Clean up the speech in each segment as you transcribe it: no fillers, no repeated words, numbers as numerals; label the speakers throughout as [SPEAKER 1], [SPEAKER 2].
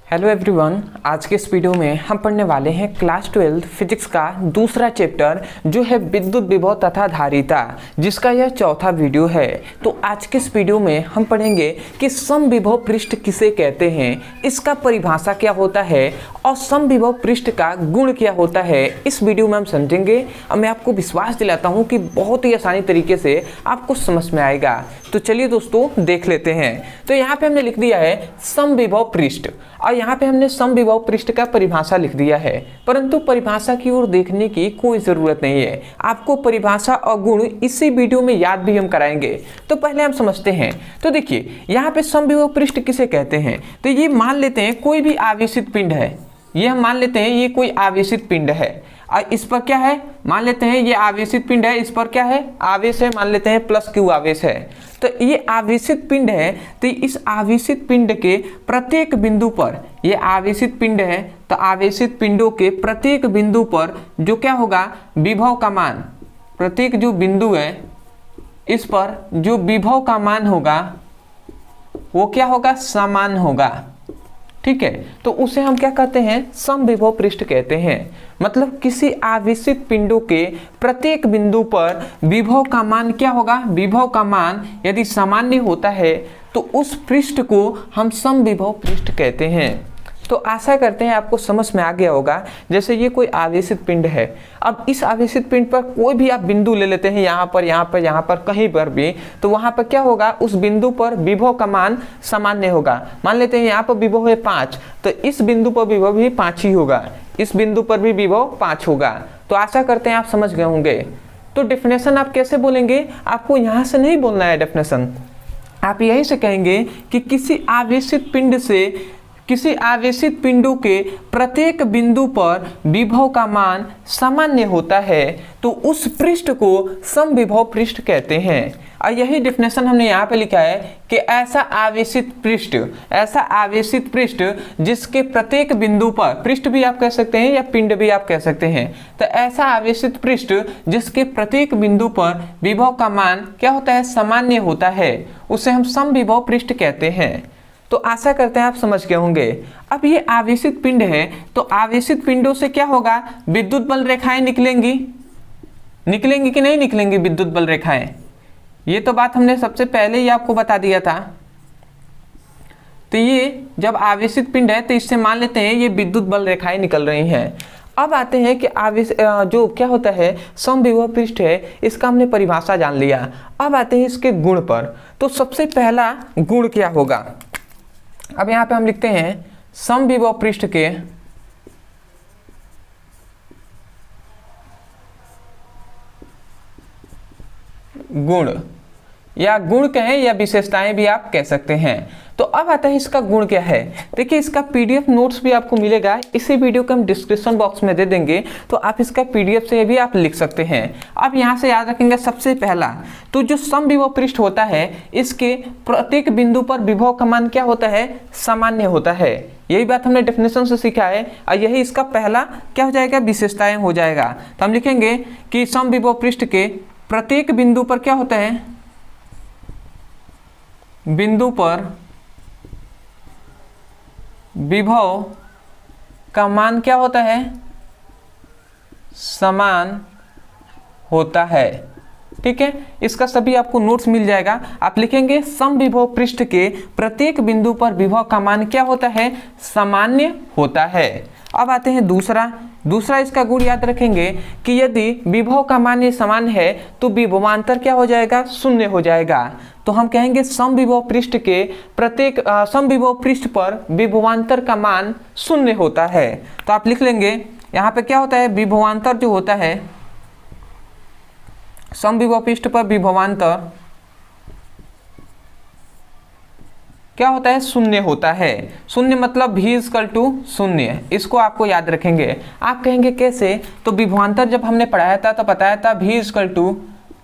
[SPEAKER 1] Hello everyone, आज के इस वीडियो में हम पढ़ने वाले हैं क्लास 12 फिजिक्स का दूसरा चैप्टर जो है विद्युत विभव तथा धारिता, जिसका यह चौथा वीडियो है। तो आज के इस वीडियो में हम पढ़ेंगे कि समविभव पृष्ठ किसे कहते हैं, इसका परिभाषा क्या होता है और समविभव पृष्ठ का गुण क्या होता है। इस वीडियो में हम समझेंगे और मैं आपको विश्वास दिलाता हूँ कि बहुत ही आसानी तरीके से आपको समझ में आएगा। तो चलिए दोस्तों देख लेते हैं। तो यहाँ पे हमने लिख दिया है समविभव पृष्ठ और यहाँ पे हमने समविभव पृष्ठ का परिभाषा लिख दिया है, परंतु परिभाषा की ओर देखने की कोई ज़रूरत नहीं है। आपको परिभाषा और गुण इसी वीडियो में याद भी हम कराएंगे। तो पहले हम समझते हैं। तो देखिए यहाँ पे समविभव पृष्ठ किसे कहते हैं। तो ये मान लेते हैं कोई भी आवेशित पिंड है, ये हम मान लेते हैं ये कोई आवेशित पिंड है और इस पर क्या है, मान लेते हैं ये आवेशित पिंड है, इस पर क्या है, आवेश है, मान लेते हैं प्लस क्यू आवेश है। तो ये आवेशित पिंड है, तो इस आवेशित पिंड के प्रत्येक बिंदु पर, ये आवेशित पिंड है तो आवेशित पिंडों के प्रत्येक बिंदु पर जो क्या होगा, विभव का मान, प्रत्येक जो बिंदु है इस पर जो विभव का मान होगा वो क्या होगा, समान होगा। ठीक है, तो उसे हम क्या कहते हैं, समविभव पृष्ठ कहते हैं। मतलब किसी आवेशित पिंडों के प्रत्येक बिंदु पर विभव का मान क्या होगा, विभव का मान यदि सामान्य होता है तो उस पृष्ठ को हम समविभव पृष्ठ कहते हैं। तो आशा करते हैं आपको समझ में आ गया होगा। जैसे ये कोई आवेशित पिंड है, अब इस आवेशित पिंड पर कोई भी आप बिंदु ले लेते हैं, यहाँ पर यहाँ पर यहाँ पर कहीं पर भी, तो वहाँ पर क्या होगा, उस बिंदु पर विभव का मान सामान्य होगा। मान लेते हैं यहाँ पर विभव है 5, तो इस बिंदु पर विभव भी 5 ही होगा, इस बिंदु पर भी विभव 5 होगा। तो आशा करते हैं आप समझ गए होंगे। तो डेफिनेशन आप कैसे बोलेंगे, आपको यहाँ से नहीं बोलना है डेफिनेशन, आप यहीं से कहेंगे कि किसी आवेशित पिंडों के प्रत्येक बिंदु पर विभव का मान सामान्य होता है तो उस पृष्ठ को समविभव पृष्ठ कहते हैं। और यही डेफिनेशन हमने यहाँ पे लिखा है कि ऐसा आवेशित पृष्ठ जिसके प्रत्येक बिंदु पर, पृष्ठ भी आप कह सकते हैं या पिंड भी आप कह सकते हैं, तो ऐसा आवेशित पृष्ठ जिसके प्रत्येक बिंदु पर विभव का मान क्या होता है, सामान्य होता है, उसे हम समविभव पृष्ठ कहते हैं। तो आशा करते हैं आप समझ गए होंगे। अब ये आवेशित पिंड है तो आवेशित पिंडों से क्या होगा, विद्युत बल रेखाएं निकलेंगी कि नहीं निकलेंगी विद्युत बल रेखाएं, ये तो बात हमने सबसे पहले ही आपको बता दिया था। तो ये जब आवेशित पिंड है तो इससे मान लेते हैं ये विद्युत बल रेखाएं निकल रही हैं। अब आते हैं कि आवेश जो क्या होता है, समविभव पृष्ठ है, इसका हमने परिभाषा जान लिया। अब आते हैं इसके गुण पर। तो सबसे पहला गुण क्या होगा, अब यहाँ पे हम लिखते हैं समविभव पृष्ठ के गुण, या गुण कहें या विशेषताएं भी आप कह सकते हैं। तो अब आता है इसका गुण क्या है। देखिए इसका पीडीएफ नोट्स भी आपको मिलेगा, इसी वीडियो को हम डिस्क्रिप्शन बॉक्स में दे देंगे, तो आप इसका पीडीएफ से भी आप लिख सकते हैं। अब यहाँ से याद रखेंगे सबसे पहला, तो जो समविभव पृष्ठ होता है इसके प्रत्येक बिंदु पर विभव का मान क्या होता है, सामान्य होता है। यही बात हमने डेफिनेशन से सीखा है और यही इसका पहला क्या हो जाएगा, विशेषताएं हो जाएगा। तो हम लिखेंगे कि समविभव पृष्ठ के प्रत्येक बिंदु पर क्या होता है, बिंदु पर विभव का मान क्या होता है, समान होता है। ठीक है, इसका सभी आपको नोट्स मिल जाएगा। आप लिखेंगे समविभव पृष्ठ के प्रत्येक बिंदु पर विभव का मान क्या होता है, सामान्य होता है। अब आते हैं दूसरा इसका गुण याद रखेंगे कि यदि विभव का मान समान है तो विभवांतर क्या हो जाएगा, शून्य हो जाएगा। तो हम कहेंगे समविभव पृष्ठ के प्रत्येक समविभव पृष्ठ पर विभवांतर का मान शून्य होता है। तो आप लिख लेंगे यहाँ पे क्या होता है, विभवांतर जो होता है, समविभव पृष्ठ पर विभवांतर क्या होता है, शून्य होता है। शून्य मतलब v = शून्य, इसको आपको याद रखेंगे। आप कहेंगे कैसे, तो विभवांतर जब हमने पढ़ाया था तो बताया था v =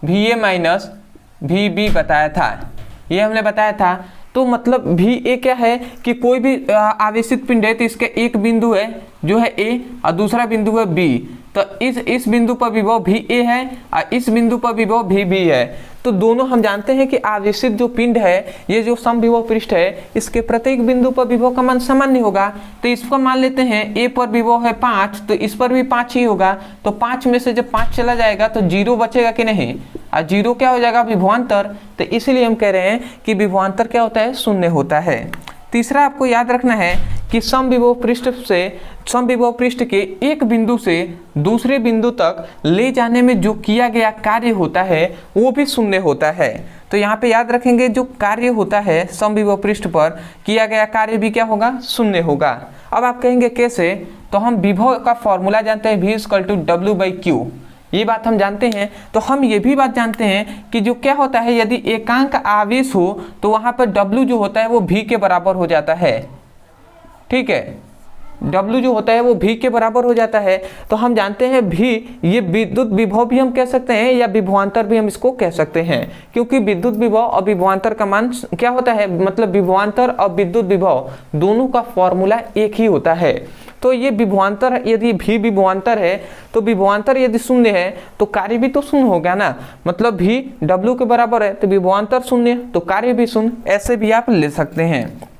[SPEAKER 1] VA - VB बताया था, ये हमने बताया था। तो मतलब VA क्या है कि कोई भी आवेशित पिंड है तो इसके एक बिंदु है जो है A और दूसरा बिंदु है B, तो इस बिंदु पर विभव VA है और इस बिंदु पर विभव VB है। तो दोनों हम जानते हैं कि आवेशित जो पिंड है, ये जो समविभव पृष्ठ है, इसके प्रत्येक बिंदु पर विभव का मान सामान्य होगा। तो इसको मान लेते हैं ए पर विभव है 5, तो इस पर भी 5 ही होगा। तो 5 में से जब 5 चला जाएगा तो 0 बचेगा कि नहीं, और 0 क्या हो जाएगा, विभवांतर। तो इसलिए हम कह रहे हैं कि विभवांतर क्या होता है, शून्य होता है। तीसरा आपको याद रखना है कि समविभव पृष्ठ के एक बिंदु से दूसरे बिंदु तक ले जाने में जो किया गया कार्य होता है वो भी शून्य होता है। तो यहाँ पे याद रखेंगे, जो कार्य होता है समविभव पृष्ठ पर किया गया कार्य भी क्या होगा, शून्य होगा। अब आप कहेंगे कैसे, तो हम विभव का फॉर्मूला जानते हैं, V = W/Q, ये बात हम जानते हैं। तो हम ये भी बात जानते हैं कि जो क्या होता है, यदि एकांक आवेश हो तो वहाँ पर W जो होता है वो V के बराबर हो जाता है। ठीक है, W जो होता है वो V के बराबर हो जाता है। तो हम जानते हैं V, ये विद्युत विभव भी हम कह सकते हैं या विभवांतर भी हम इसको कह सकते हैं, क्योंकि विद्युत विभव और विभवांतर का मान क्या होता है, मतलब विभवांतर और विद्युत विभव दोनों का फॉर्मूला एक ही होता है। तो ये विभवांतर, यदि भी विभवांतर है तो विभवांतर यदि शून्य है तो कार्य भी तो शून्य हो गया ना, मतलब भी W के बराबर है तो विभवांतर शून्य तो कार्य भी शून्य, ऐसे भी आप ले सकते हैं।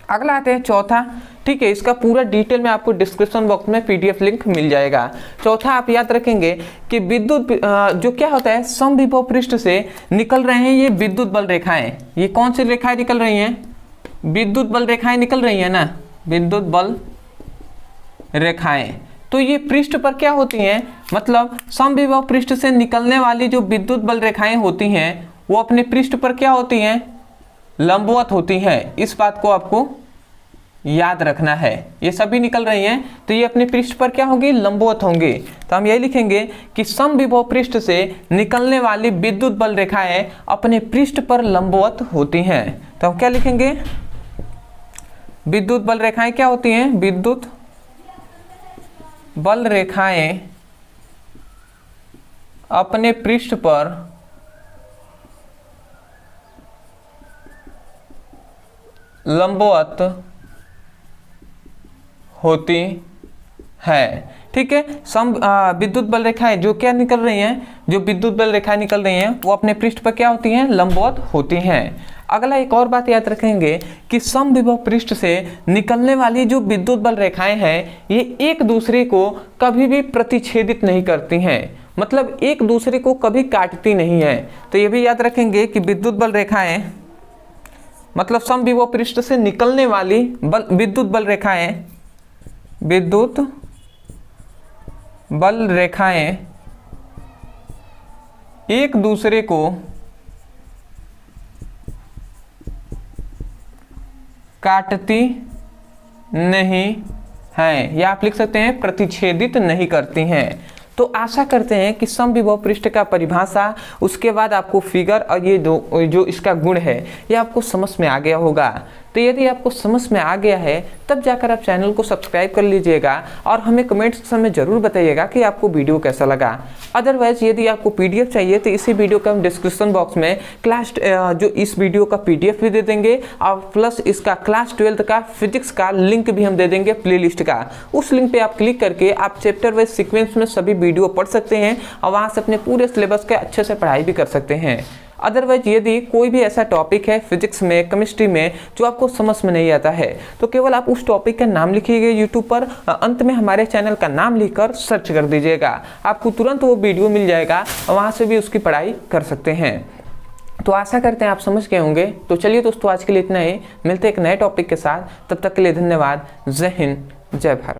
[SPEAKER 1] अगला आते हैं चौथा। ठीक है, इसका पूरा डिटेल में आपको डिस्क्रिप्शन बॉक्स में PDF लिंक मिल जाएगा। चौथा आप याद रखेंगे कि विद्युत जो क्या होता है, समविभव पृष्ठ से निकल रहे हैं ये विद्युत बल रेखाएं। ये कौन सी रेखाएं निकल रही हैं, विद्युत बल रेखाएं निकल रही है ना, विद्युत बल रेखाएं। तो ये पृष्ठ पर क्या होती हैं, मतलब समविभव पृष्ठ से निकलने वाली जो विद्युत बल रेखाएं होती हैं वो अपने पृष्ठ पर क्या होती हैं, लंबवत होती हैं। इस बात को आपको याद रखना है, ये सभी निकल रही हैं तो ये अपने पृष्ठ पर क्या होंगी, लंबवत होंगे। तो हम यही लिखेंगे कि समविभव पृष्ठ से निकलने वाली विद्युत बल रेखाएं अपने पृष्ठ पर लंबवत होती हैं। तो हम क्या लिखेंगे, विद्युत बल रेखाएं क्या होती हैं, विद्युत बल रेखाएं अपने पृष्ठ पर लंबवत होती है। ठीक है, विद्युत बल रेखाएं जो क्या निकल रही हैं, जो विद्युत बल रेखाएं निकल रही हैं वो अपने पृष्ठ पर क्या होती हैं, लंबवत होती हैं। अगला एक और बात याद रखेंगे कि समविभव पृष्ठ से निकलने वाली जो विद्युत बल रेखाएं हैं ये एक दूसरे को कभी भी प्रतिच्छेदित नहीं करती हैं, मतलब एक दूसरे को कभी काटती नहीं है। तो ये भी याद रखेंगे कि विद्युत बल रेखाएं, मतलब समविभव पृष्ठ से निकलने वाली विद्युत बल रेखाएं, विद्युत बल रेखाएं एक दूसरे को काटती नहीं हैं, या आप लिख सकते हैं प्रतिच्छेदित नहीं करती हैं। तो आशा करते हैं कि समविभव पृष्ठ का परिभाषा, उसके बाद आपको फिगर और ये जो इसका गुण है ये आपको समझ में आ गया होगा। तो यदि आपको समझ में आ गया है तब जाकर आप चैनल को सब्सक्राइब कर लीजिएगा और हमें कमेंट सेक्शन में जरूर बताइएगा कि आपको वीडियो कैसा लगा। अदरवाइज यदि आपको PDF चाहिए तो इसी वीडियो का हम डिस्क्रिप्शन बॉक्स में जो इस वीडियो का PDF भी दे देंगे और प्लस इसका क्लास 12 का फिजिक्स का लिंक भी हम दे देंगे प्लेलिस्ट का। उस लिंक पे आप क्लिक करके आप चैप्टर वाइज सीक्वेंस में सभी वीडियो पढ़ सकते हैं और वहाँ से अपने पूरे सिलेबस के अच्छे से पढ़ाई भी कर सकते हैं। अदरवाइज यदि कोई भी ऐसा टॉपिक है फिजिक्स में, केमिस्ट्री में जो आपको समझ में नहीं आता है तो केवल आप उस टॉपिक का नाम लिखिएगा यूट्यूब पर, अंत में हमारे चैनल का नाम लिखकर सर्च कर दीजिएगा, आपको तुरंत वो वीडियो मिल जाएगा और वहाँ से भी उसकी पढ़ाई कर सकते हैं। तो आशा करते हैं आप समझ गए होंगे। तो चलिए दोस्तों, आज के लिए इतना ही, मिलते हैं एक नए टॉपिक के साथ, तब तक के लिए धन्यवाद। जय हिंद, जय भारत।